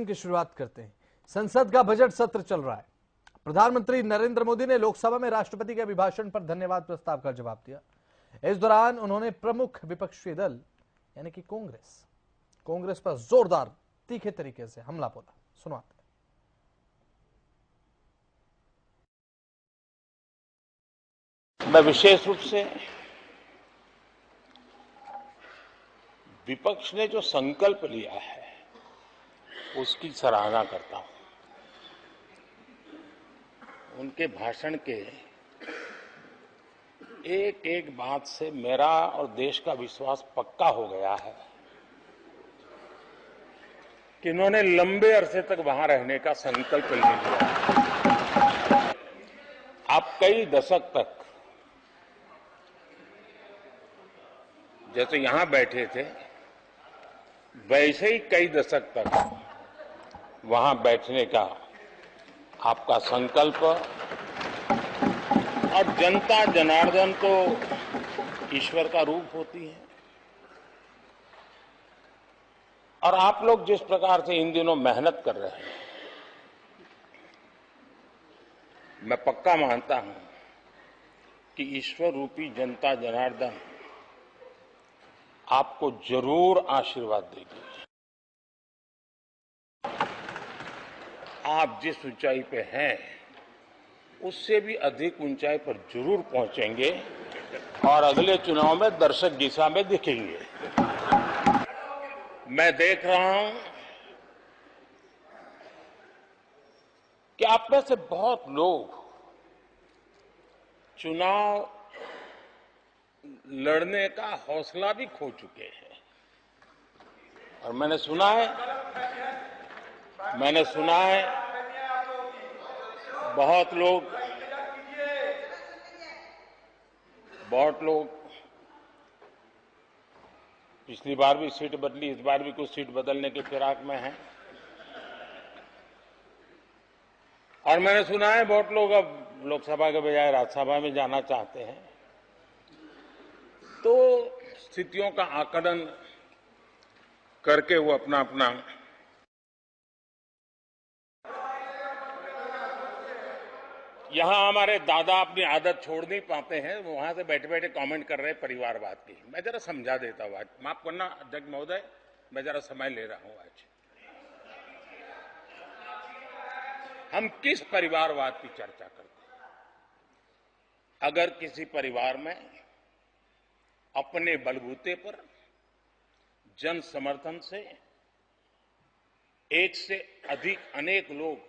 की शुरुआत करते हैं। संसद का बजट सत्र चल रहा है। प्रधानमंत्री नरेंद्र मोदी ने लोकसभा में राष्ट्रपति के अभिभाषण पर धन्यवाद प्रस्ताव का जवाब दिया। इस दौरान उन्होंने प्रमुख विपक्षी दल यानी कि कांग्रेस पर जोरदार तीखे तरीके से हमला बोला। सुनाते हैं। मैं विशेष रूप से विपक्ष ने जो संकल्प लिया है उसकी सराहना करता हूं। उनके भाषण के एक एक बात से मेरा और देश का विश्वास पक्का हो गया है कि इन्होंने लंबे अरसे तक वहां रहने का संकल्प ले लिया। आप कई दशक तक जैसे यहां बैठे थे वैसे ही कई दशक तक वहां बैठने का आपका संकल्प, और जनता जनार्दन तो ईश्वर का रूप होती है, और आप लोग जिस प्रकार से इन दिनों मेहनत कर रहे हैं, मैं पक्का मानता हूं कि ईश्वर रूपी जनता जनार्दन आपको जरूर आशीर्वाद देगी। आप जिस ऊंचाई पे हैं उससे भी अधिक ऊंचाई पर जरूर पहुंचेंगे और अगले चुनाव में दर्शक दिशा में दिखेंगे। मैं देख रहा हूं कि आप में से बहुत लोग चुनाव लड़ने का हौसला भी खो चुके हैं, और मैंने सुना है बहुत लोग पिछली बार भी सीट बदली, इस बार भी कुछ सीट बदलने की फिराक में हैं, और मैंने सुना है बहुत लोग अब लोकसभा के बजाय राज्यसभा में जाना चाहते हैं। तो स्थितियों का आकलन करके वो अपना यहां हमारे दादा अपनी आदत छोड़ नहीं पाते हैं, वो वहां से बैठे बैठे कमेंट कर रहे हैं परिवारवाद की। मैं जरा समझा देता हूं, आज माफ करना अध्यक्ष महोदय, मैं जरा समय ले रहा हूं। आज हम किस परिवारवाद की चर्चा करते हैं? अगर किसी परिवार में अपने बलबूते पर जन समर्थन से एक से अधिक अनेक लोग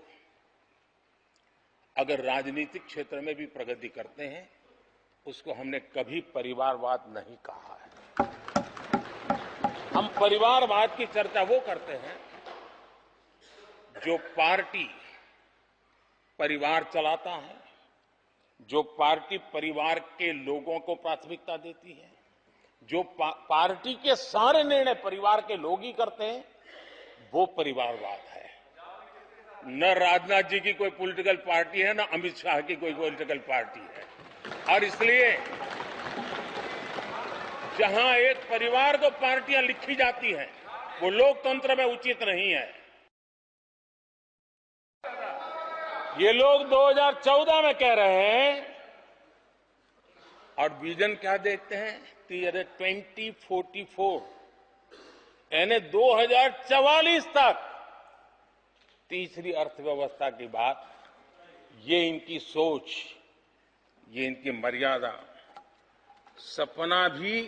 अगर राजनीतिक क्षेत्र में भी प्रगति करते हैं, उसको हमने कभी परिवारवाद नहीं कहा है। हम परिवारवाद की चर्चा वो करते हैं जो पार्टी परिवार चलाता है, जो पार्टी परिवार के लोगों को प्राथमिकता देती है, जो पार्टी के सारे निर्णय परिवार के लोग ही करते हैं, वो परिवारवाद है। न राजनाथ जी की कोई पॉलिटिकल पार्टी है, न अमित शाह की कोई पॉलिटिकल पार्टी है। और इसलिए जहां एक परिवार को पार्टियां लिखी जाती हैं, वो लोकतंत्र में उचित नहीं है। ये लोग 2014 में कह रहे हैं और विजन क्या देखते हैं 2044, यानी 2044 तक तीसरी अर्थव्यवस्था की बात। ये इनकी सोच, ये इनकी मर्यादा, सपना भी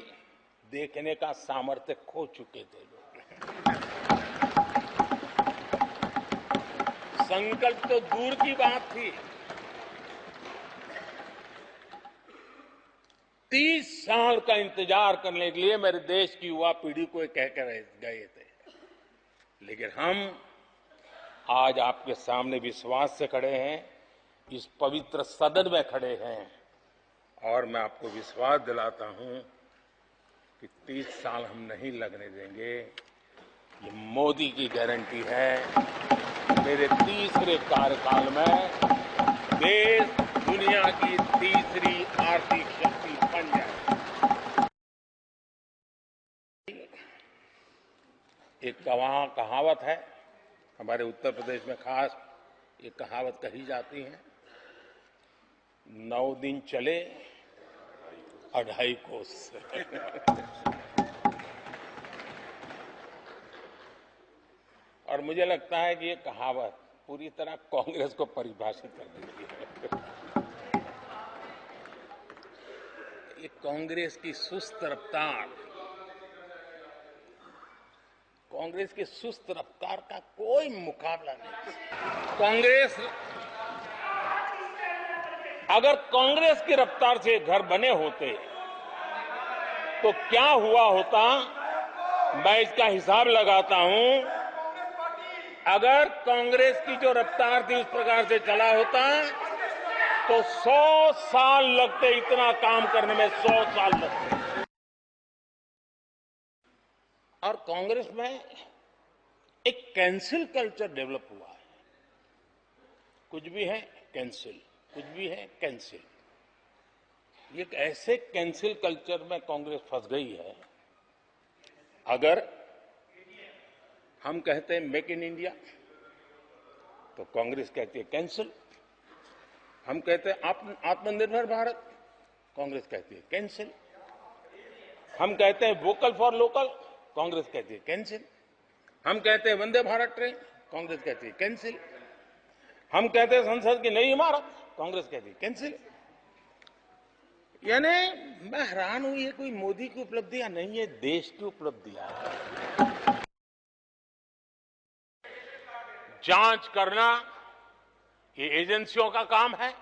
देखने का सामर्थ्य खो चुके थे लोग। संकल्प तो दूर की बात थी। 30 साल का इंतजार करने के लिए मेरे देश की युवा पीढ़ी को कह कर गए थे, लेकिन हम आज आपके सामने विश्वास से खड़े हैं, इस पवित्र सदन में खड़े हैं, और मैं आपको विश्वास दिलाता हूं कि 30 साल हम नहीं लगने देंगे। ये मोदी की गारंटी है। मेरे तीसरे कार्यकाल में देश दुनिया की तीसरी आर्थिक शक्ति बन जाए। एक कहावत है, हमारे उत्तर प्रदेश में खास ये कहावत कही जाती है, 9 दिन चले 2.5 कोस। और मुझे लगता है कि ये कहावत पूरी तरह कांग्रेस को परिभाषित कर देती है। ये कांग्रेस की सुस्त रफ्तार, कांग्रेस की सुस्त रफ्तार का कोई मुकाबला नहीं। कांग्रेस, अगर कांग्रेस की रफ्तार से घर बने होते तो क्या हुआ होता, मैं इसका हिसाब लगाता हूं। अगर कांग्रेस की जो रफ्तार थी उस प्रकार से चला होता तो 100 साल लगते, इतना काम करने में 100 साल लगते। और कांग्रेस में एक कैंसिल कल्चर डेवलप हुआ है। कुछ भी है कैंसिल, कुछ भी है कैंसिल। ये एक ऐसे कैंसिल कल्चर में कांग्रेस फंस गई है। अगर हम कहते हैं मेक इन इंडिया तो कांग्रेस कहती है कैंसिल। हम कहते हैं आत्मनिर्भर भारत, कांग्रेस कहती है कैंसिल। हम कहते हैं वोकल फॉर लोकल, कांग्रेस कहती है कैंसिल। हम कहते हैं वंदे भारत ट्रेन, कांग्रेस कहती है कैंसिल। हम कहते हैं संसद की नई इमारत, कांग्रेस कहती है कैंसिल। यानी मैं हैरान हूं, ये कोई मोदी की उपलब्धियां नहीं है, देश की उपलब्धियां है। जांच करना ये एजेंसियों का काम है।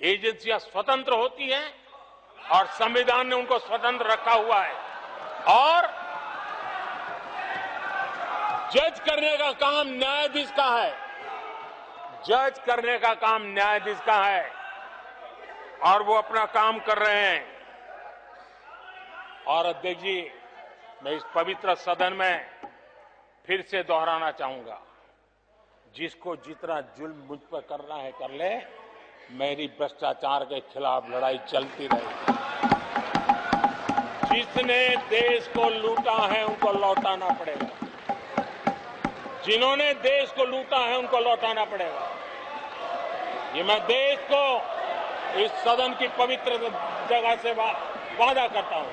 एजेंसियां स्वतंत्र होती हैं और संविधान ने उनको स्वतंत्र रखा हुआ है। और जज करने का काम न्यायाधीश का है। जज करने का काम न्यायाधीश का है और वो अपना काम कर रहे हैं। और अध्यक्ष जी, मैं इस पवित्र सदन में फिर से दोहराना चाहूंगा, जिसको जितना जुल्म मुझ पर करना है कर ले, मेरी भ्रष्टाचार के खिलाफ लड़ाई चलती रहेगी। जिसने देश को लूटा है उनको लौटाना पड़ेगा। जिन्होंने देश को लूटा है उनको लौटाना पड़ेगा। ये मैं देश को इस सदन की पवित्र जगह से वादा करता हूं।